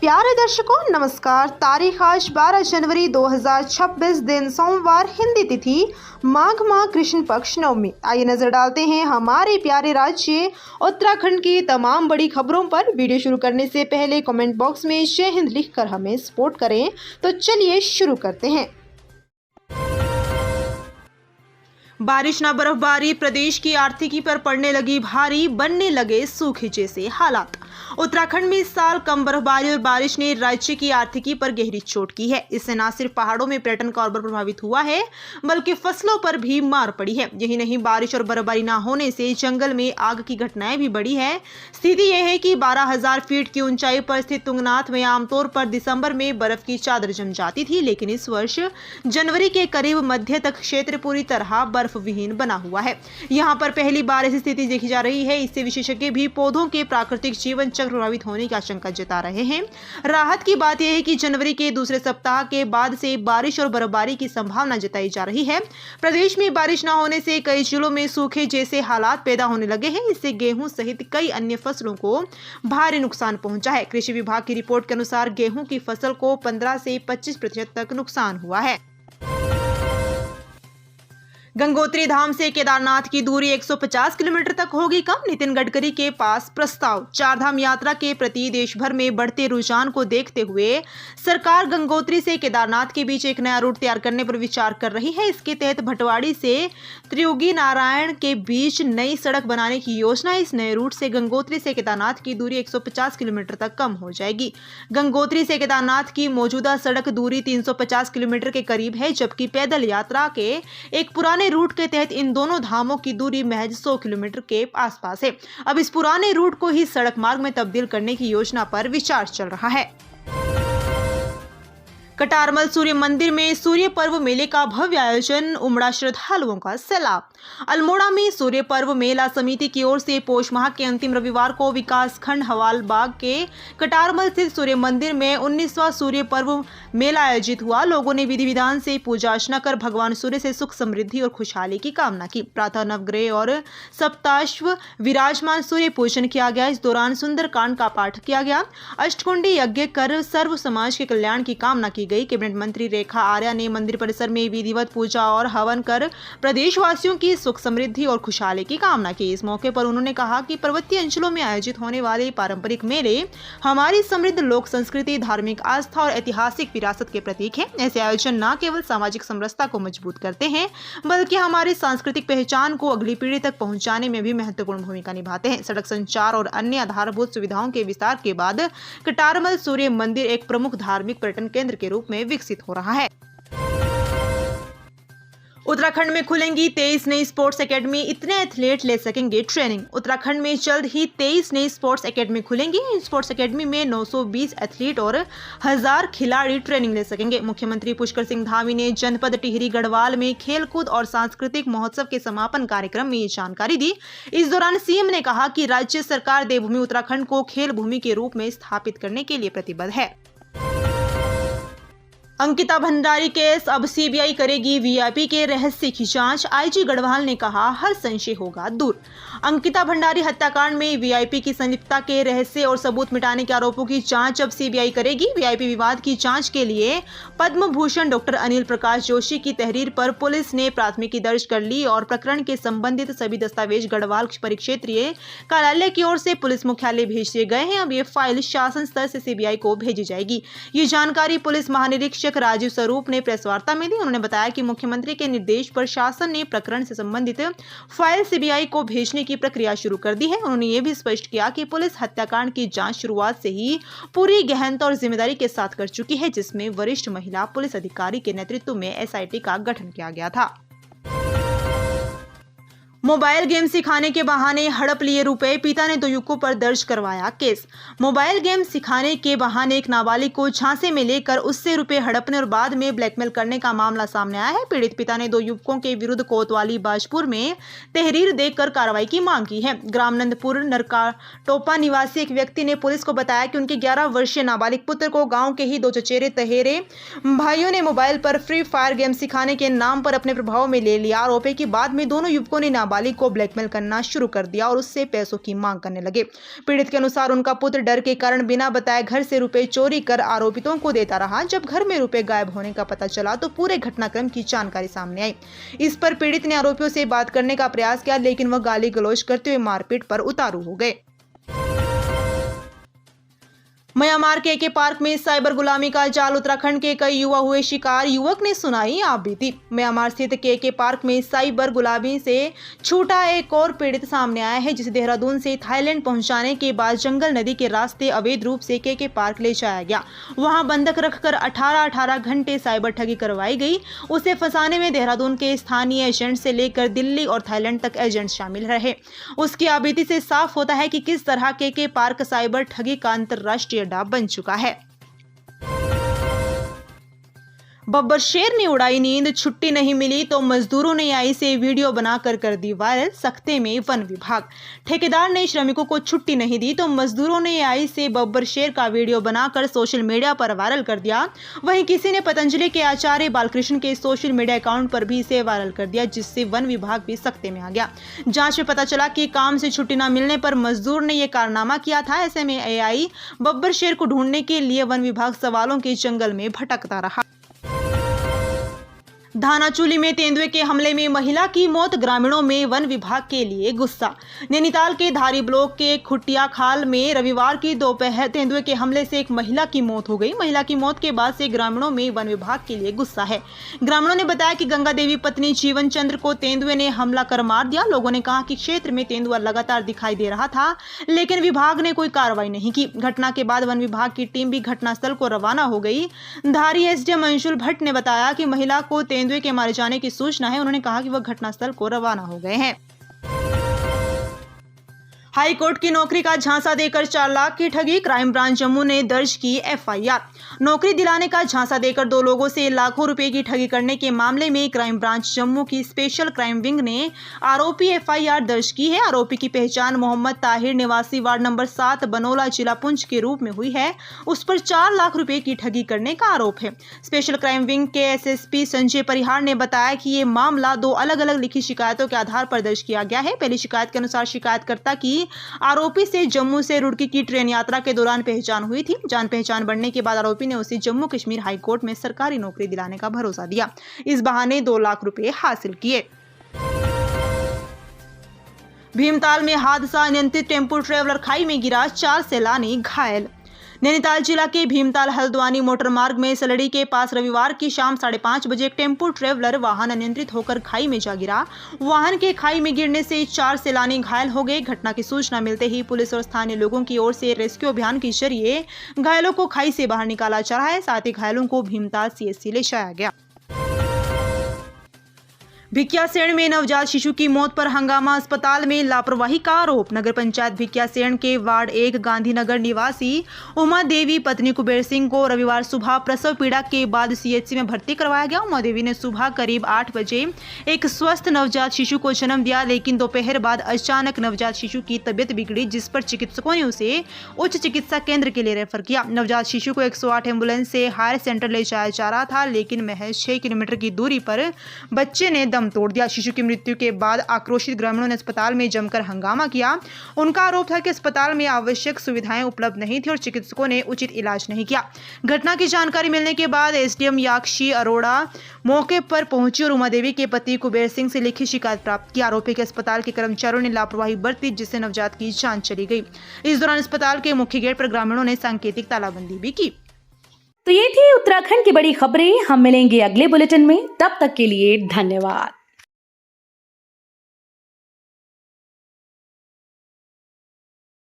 प्यारे दर्शकों नमस्कार। तारीख आज 12 जनवरी 2026 दिन सोमवार, हिंदी तिथि माघ माह कृष्ण पक्ष नवमी। आइए नजर डालते हैं हमारे प्यारे राज्य उत्तराखंड की तमाम बड़ी खबरों पर। वीडियो शुरू करने से पहले कमेंट बॉक्स में जय हिंद लिखकर हमें सपोर्ट करें। तो चलिए शुरू करते हैं। बारिश न बर्फबारी, प्रदेश की आर्थिकी पर पड़ने लगी भारी, बनने लगे सूखे जैसे हालात। उत्तराखंड में इस साल कम बर्फबारी और बारिश ने राज्य की आर्थिकी पर गहरी चोट की है। इससे न सिर्फ पहाड़ों में पर्यटन कारोबार प्रभावित हुआ है, बल्कि फसलों पर भी मार पड़ी है। यही नहीं, बारिश और बर्फबारी न होने से जंगल में आग की घटनाएं भी बढ़ी है। स्थिति यह है कि 12,000 फीट की ऊंचाई पर स्थित तुंगनाथ में आमतौर पर दिसंबर में बर्फ की चादर जम जाती थी, लेकिन इस वर्ष जनवरी के करीब मध्य तक क्षेत्र पूरी तरह बर्फ विहीन बना हुआ है। यहाँ पर पहली बार ऐसी स्थिति देखी जा रही है। इससे विशेषज्ञ भी पौधों के प्राकृतिक जीवन चक्र प्रभावित होने की आशंका जता रहे हैं। राहत की बात यह है कि जनवरी के दूसरे सप्ताह के बाद से बारिश और बर्फबारी की संभावना जताई जा रही है। प्रदेश में बारिश न होने से कई जिलों में सूखे जैसे हालात पैदा होने लगे हैं। इससे गेहूं सहित कई अन्य फसलों को भारी नुकसान पहुंचा है। कृषि विभाग की रिपोर्ट के अनुसार गेहूं की फसल को 15 से 25% तक नुकसान हुआ है। गंगोत्री धाम से केदारनाथ की दूरी 150 किलोमीटर तक होगी कम, नितिन गडकरी के पास प्रस्ताव। चारधाम यात्रा के प्रति देश भर में बढ़ते रुझान को देखते हुए सरकार गंगोत्री से केदारनाथ के बीच एक नया रूट तैयार करने पर विचार कर रही है। इसके तहत भटवाड़ी से त्रियुगी नारायण के बीच नई सड़क बनाने की योजना है। इस नए रूट से गंगोत्री से केदारनाथ की दूरी 150 किलोमीटर तक कम हो जाएगी। गंगोत्री से केदारनाथ की मौजूदा सड़क दूरी 350 किलोमीटर के करीब है, जबकि पैदल यात्रा के एक पुराने रूट के तहत इन दोनों धामों की दूरी महज 100 किलोमीटर के आसपास है। अब इस पुराने रूट को ही सड़क मार्ग में तब्दील करने की योजना पर विचार चल रहा है। कटारमल सूर्य मंदिर में सूर्य पर्व मेले का भव्य आयोजन, उमड़ा श्रद्धालुओं का सैलाब। अल्मोड़ा में सूर्य पर्व मेला समिति की ओर से पौष माह के अंतिम रविवार को विकास खंड हवालबाग के कटारमल स्थित सूर्य मंदिर में 19वां सूर्य पर्व मेला आयोजित हुआ। लोगों ने विधि विधान से पूजा अर्चना कर भगवान सूर्य से सुख समृद्धि और खुशहाली की कामना की। प्रातः नवग्रह और सप्ताश्व विराजमान सूर्य पूजन किया गया। इस दौरान सुंदरकांड का पाठ किया गया। अष्टकुंडी यज्ञ कर सर्व समाज के कल्याण की कामना की गई। कैबिनेट मंत्री रेखा आर्या ने मंदिर परिसर में विधिवत पूजा और हवन कर प्रदेशवासियों की सुख समृद्धि और खुशहाली की कामना की। इस मौके पर उन्होंने कहा कि पर्वतीय अंचलों में आयोजित होने वाले पारंपरिक मेले हमारी समृद्ध लोक संस्कृति, धार्मिक आस्था और ऐतिहासिक विरासत के प्रतीक हैं। ऐसे आयोजन न केवल सामाजिक समरसता को मजबूत करते हैं, बल्कि हमारी सांस्कृतिक पहचान को अगली पीढ़ी तक पहुंचाने में भी महत्वपूर्ण भूमिका निभाते हैं। सड़क संचार और अन्य आधारभूत सुविधाओं के विस्तार के बाद कटारमल सूर्य मंदिर एक प्रमुख धार्मिक पर्यटन केंद्र के रूप में विकसित हो रहा है। उत्तराखंड में खुलेंगी 23 नई स्पोर्ट्स एकेडमी, इतने एथलीट ले सकेंगे ट्रेनिंग। उत्तराखंड में जल्द ही 23 नई स्पोर्ट्स एकेडमी खुलेंगी। इन स्पोर्ट्स एकेडमी में 920 एथलीट और 1000 खिलाड़ी ट्रेनिंग ले सकेंगे। मुख्यमंत्री पुष्कर सिंह धामी ने जनपद टिहरी गढ़वाल में खेलकूद और सांस्कृतिक महोत्सव के समापन कार्यक्रम में ये जानकारी दी। इस दौरान सीएम ने कहा कि राज्य सरकार देवभूमि उत्तराखंड को खेल भूमि के रूप में स्थापित करने के लिए प्रतिबद्ध है। अंकिता भंडारी केस, अब सीबीआई करेगी वीआईपी के रहस्य की जांच। आईजी गढ़वाल ने कहा, हर संशय होगा दूर। अंकिता भंडारी हत्याकांड में वीआईपी की संलिप्तता के रहस्य और सबूत मिटाने के आरोपों की जांच अब सीबीआई करेगी। वीआईपी विवाद की जांच के लिए पद्म भूषण डॉक्टर अनिल प्रकाश जोशी की तहरीर पर पुलिस ने प्राथमिकी दर्ज कर ली और प्रकरण के संबंधित सभी दस्तावेज गढ़वाल परिक्षेत्रीय कार्यालय की ओर से पुलिस मुख्यालय भेज दिए गए हैं। अब ये फाइल शासन स्तर से सीबीआई को भेजी जाएगी। ये जानकारी पुलिस महानिरीक्षक राजीव स्वरूप ने प्रेस वार्ता में दी। उन्होंने बताया कि मुख्यमंत्री के निर्देश पर शासन ने प्रकरण से संबंधित फाइल सीबीआई को भेजने की प्रक्रिया शुरू कर दी है। उन्होंने ये भी स्पष्ट किया कि पुलिस हत्याकांड की जांच शुरुआत से ही पूरी गहनता और जिम्मेदारी के साथ कर चुकी है, जिसमें वरिष्ठ महिला पुलिस अधिकारी के नेतृत्व में एसआईटी का गठन किया गया था। मोबाइल गेम सिखाने के बहाने हड़प लिए रुपए, पिता ने 2 युवकों पर दर्ज करवाया केस। मोबाइल गेम सिखाने के बहाने एक नाबालिग को झांसे में लेकर उससे रुपए हड़पने और बाद में ब्लैकमेल करने का मामला सामने आया है। पीड़ित पिता ने 2 युवकों के विरुद्ध कोतवाली बाजपुर में तहरीर देकर कार्रवाई की मांग की है। ग्राम नंदपुर नरकाटोपा निवासी एक व्यक्ति ने पुलिस को बताया कि उनके 11 वर्षीय नाबालिग पुत्र को गाँव के ही 2 चचेरे तहेरे भाइयों ने मोबाइल पर फ्री फायर गेम सिखाने के नाम पर अपने प्रभाव में ले लिया। आरोप है कि बाद में दोनों युवकों ने नाबालिग को ब्लैकमेल करना शुरू कर दिया और उससे पैसों की मांग करने लगे। पीड़ित के अनुसार उनका पुत्र डर के कारण बिना बताए घर से रुपए चोरी कर आरोपितों को देता रहा। जब घर में रुपए गायब होने का पता चला तो पूरे घटनाक्रम की जानकारी सामने आई। इस पर पीड़ित ने आरोपियों से बात करने का प्रयास किया, लेकिन वह गाली गलौज करते हुए मारपीट पर उतारू हो गए। म्यांमार के एके पार्क में साइबर गुलामी का जाल, उत्तराखंड के कई युवा हुए शिकार, युवक ने सुनाई आप बीती। म्यांमार स्थित केके पार्क में साइबर गुलामी से छूटा एक और पीड़ित सामने आया है, जिसे देहरादून से थाईलैंड पहुंचाने के बाद जंगल नदी के रास्ते अवैध रूप से केके पार्क ले जाया गया। वहां बंधक रखकर 18 घंटे साइबर ठगी करवाई गई। उसे फंसाने में देहरादून के स्थानीय एजेंट से लेकर दिल्ली और थाईलैंड तक एजेंट शामिल रहे। उसकी आबीती से साफ होता है कि किस तरह केके पार्क साइबर ठगी का अंतरराष्ट्रीय बन चुका है। बब्बर शेर ने उड़ाई नींद, छुट्टी नहीं मिली तो मजदूरों ने आई से वीडियो बनाकर कर दी वायरल। सख्ते में वन विभाग, ठेकेदार ने श्रमिकों को छुट्टी नहीं दी तो मजदूरों ने आई से बब्बर शेर का वीडियो बनाकर सोशल मीडिया पर वायरल कर दिया। वहीं किसी ने पतंजलि के आचार्य बालकृष्ण के सोशल मीडिया अकाउंट पर भी इसे वायरल कर दिया, जिससे वन विभाग भी सख्ते में आ गया। जांच में पता चला कि काम से छुट्टी न मिलने पर मजदूर ने यह कारनामा किया था। ऐसे में एआई बब्बर शेर को ढूंढने के लिए वन विभाग सवालों के जंगल में भटकता रहा। धानाचूली में तेंदुए के हमले में महिला की मौत, ग्रामीणों में वन विभाग के लिए गुस्सा। नैनीताल के धारी ब्लॉक के खुटिया खाल में रविवार की दोपहर तेंदुए के हमले से एक महिला की मौत हो गई। महिला की मौत के बाद से ग्रामीणों में वन विभाग के लिए गुस्सा है। ग्रामीणों ने बताया कि गंगा देवी पत्नी जीवन चंद्र को तेंदुए ने हमला कर मार दिया। लोगों ने कहा कि क्षेत्र में तेंदुआ लगातार दिखाई दे रहा था, लेकिन विभाग ने कोई कार्रवाई नहीं की। घटना के बाद वन विभाग की टीम भी घटनास्थल को रवाना हो गई। धारी एसडीएम अंशुल भट्ट ने बताया कि महिला को तेंदुए के मारे जाने की सूचना है। उन्होंने कहा कि वह घटनास्थल को रवाना हो गए हैं। हाई कोर्ट की नौकरी का झांसा देकर 4 लाख की ठगी, क्राइम ब्रांच जम्मू ने दर्ज की एफआईआर। नौकरी दिलाने का झांसा देकर 2 लोगों से लाखों रुपए की ठगी करने के मामले में क्राइम ब्रांच जम्मू की स्पेशल क्राइम विंग ने आरोपी एफआईआर दर्ज की है। आरोपी की पहचान मोहम्मद ताहिर निवासी वार्ड नंबर 7 बनोला जिला पुंछ के रूप में हुई है। उस पर 4 लाख रुपए की ठगी करने का आरोप है। स्पेशल क्राइम विंग के एसएसपी संजय परिहार ने बताया कि ये मामला 2 अलग-अलग लिखित शिकायतों के आधार पर दर्ज किया गया है। पहली शिकायत के अनुसार शिकायतकर्ता की आरोपी से जम्मू से रुड़की की ट्रेन यात्रा के दौरान पहचान हुई थी। जान पहचान बढ़ने के बाद आरोपी ने उसे जम्मू कश्मीर हाई कोर्ट में सरकारी नौकरी दिलाने का भरोसा दिया। इस बहाने 2 लाख रुपए हासिल किए। भीमताल में हादसा, अनियंत्रित टेम्पो ट्रेवलर खाई में गिरा, 4 सैलानी घायल। नैनीताल जिला के भीमताल हल्द्वानी मोटर मार्ग में सलड़ी के पास रविवार की शाम 5:30 बजे एक टेम्पो ट्रेवलर वाहन अनियंत्रित होकर खाई में जा गिरा। वाहन के खाई में गिरने से 4 सैलानी घायल हो गए। घटना की सूचना मिलते ही पुलिस और स्थानीय लोगों की ओर से रेस्क्यू अभियान के जरिए घायलों को खाई से बाहर निकाला जा रहा है। साथ ही घायलों को भीमताल सीएचसी ले जाया गया। भिकियासेण में नवजात शिशु की मौत पर हंगामा, अस्पताल में लापरवाही का आरोप। नगर पंचायत भिकियासेण के वार्ड 1 गांधीनगर निवासी उमा देवी पत्नी कुबेर सिंह को रविवार सुबह प्रसव पीड़ा के बाद सीएचसी में भर्ती करवाया गया। उमा देवी ने सुबह करीब 8 बजे एक स्वस्थ नवजात शिशु को जन्म दिया, लेकिन दोपहर बाद अचानक नवजात शिशु की तबियत बिगड़ी, जिस पर चिकित्सकों ने उसे उच्च चिकित्सा केंद्र के लिए रेफर किया। नवजात शिशु को 108 एम्बुलेंस से हायर सेंटर ले जाया जा रहा था, लेकिन महज 6 किलोमीटर की दूरी पर बच्चे ने दम तोड़ दिया। शिशु की मृत्यु के बाद आक्रोशित ग्रामीणों ने अस्पताल में जमकर हंगामा किया। उनका आरोप था कि अस्पताल में आवश्यक सुविधाएं उपलब्ध नहीं थी और चिकित्सकों ने उचित इलाज नहीं किया। घटना की जानकारी मिलने के बाद एसडीएम याक्षी अरोड़ा मौके पर पहुंची और उमा देवी के पति कुबेर सिंह से लिखित शिकायत प्राप्त की। आरोपी के अस्पताल के कर्मचारियों ने लापरवाही बरती, जिससे नवजात की जान चली गई। इस दौरान अस्पताल के मुख्य गेट पर ग्रामीणों ने सांकेतिक तालाबंदी भी की। तो ये थी उत्तराखंड की बड़ी खबरें। हम मिलेंगे अगले बुलेटिन में, तब तक के लिए धन्यवाद।